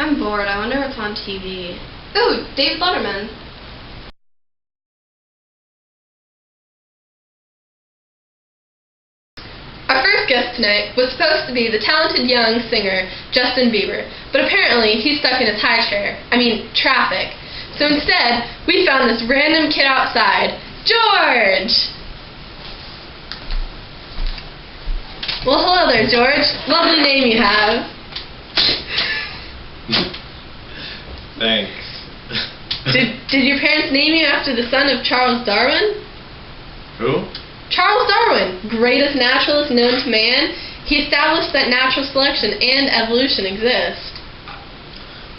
I'm bored. I wonder what's on TV. Ooh, David Letterman. Our first guest tonight was supposed to be the talented young singer Justin Bieber, but apparently he's stuck in his traffic. So instead, we found this random kid outside, George! Well, hello there, George. Lovely name you have. Thanks. Did your parents name you after the son of Charles Darwin? Who? Charles Darwin, greatest naturalist known to man. He established that natural selection and evolution exist.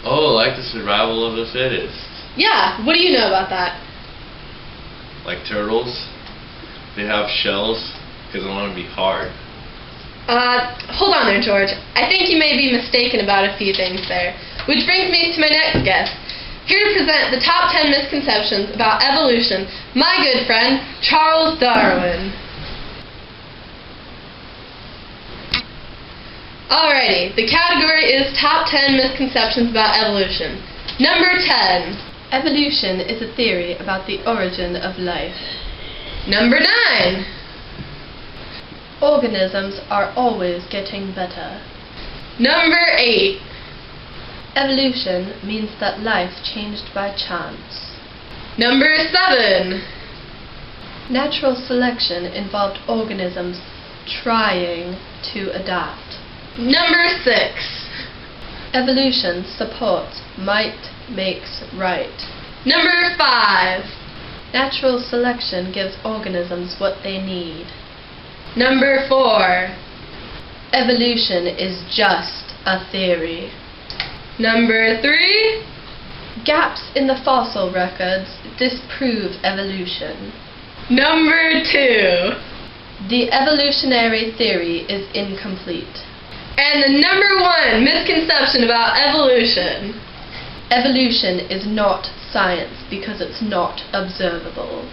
Oh, like the survival of the fittest. Yeah, what do you know about that? Like turtles, they have shells because they want to be hard. Hold on there, George. I think you may be mistaken about a few things there. Which brings me to my next guest. Here to present the top 10 misconceptions about evolution, my good friend, Charles Darwin. Alrighty, the category is top 10 misconceptions about evolution. Number 10. Evolution is a theory about the origin of life. Number 9. Organisms are always getting better. Number 8. Evolution means that life changed by chance. Number 7. Natural selection involved organisms trying to adapt. Number 6. Evolution supports might makes right. Number 5. Natural selection gives organisms what they need. Number 4. Evolution is just a theory. Number 3. Gaps in the fossil records disprove evolution. Number 2. The evolutionary theory is incomplete. And the number 1 misconception about evolution. Evolution is not science because it's not observable.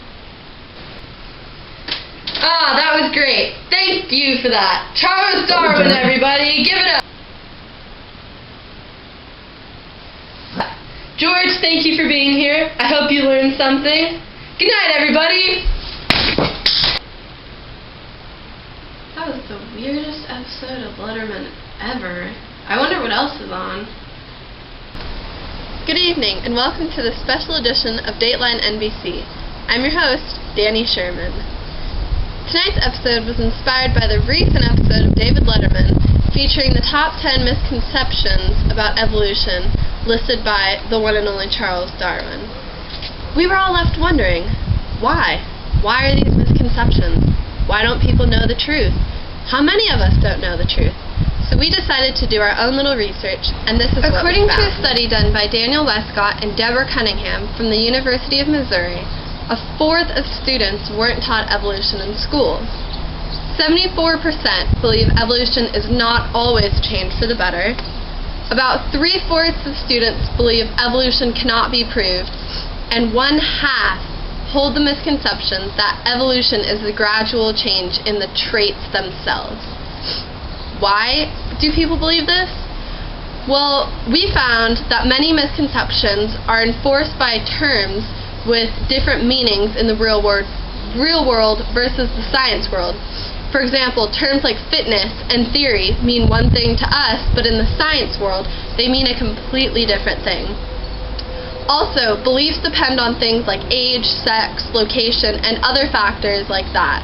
Ah, that was great. Thank you for that. Charles Darwin, everybody. Give it up. George, thank you for being here. I hope you learned something. Good night, everybody. That was the weirdest episode of Letterman ever. I wonder what else is on. Good evening, and welcome to the special edition of Dateline NBC. I'm your host, Danny Sherman. Tonight's episode was inspired by the recent episode of David Letterman featuring the top 10 misconceptions about evolution listed by the one and only Charles Darwin. We were all left wondering, why? Why are these misconceptions? Why don't people know the truth? How many of us don't know the truth? So we decided to do our own little research, and this is according to a study done by Daniel Westcott and Deborah Cunningham from the University of Missouri. A fourth of students weren't taught evolution in school. 74% believe evolution is not always change for the better. About 3/4 of students believe evolution cannot be proved, and 1/2 hold the misconception that evolution is the gradual change in the traits themselves. Why do people believe this? Well, we found that many misconceptions are enforced by terms with different meanings in the real world versus the science world. For example, terms like fitness and theory mean one thing to us, but in the science world, they mean a completely different thing. Also, beliefs depend on things like age, sex, location, and other factors like that.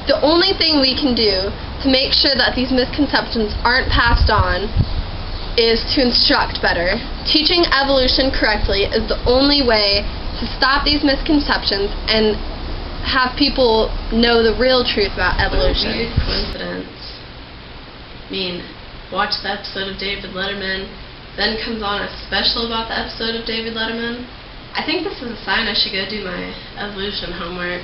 The only thing we can do to make sure that these misconceptions aren't passed on is to instruct better. Teaching evolution correctly is the only way to stop these misconceptions and have people know the real truth about evolution. What a weird coincidence. I mean, watch the episode of David Letterman, then comes on a special about the episode of David Letterman. I think this is a sign I should go do my evolution homework.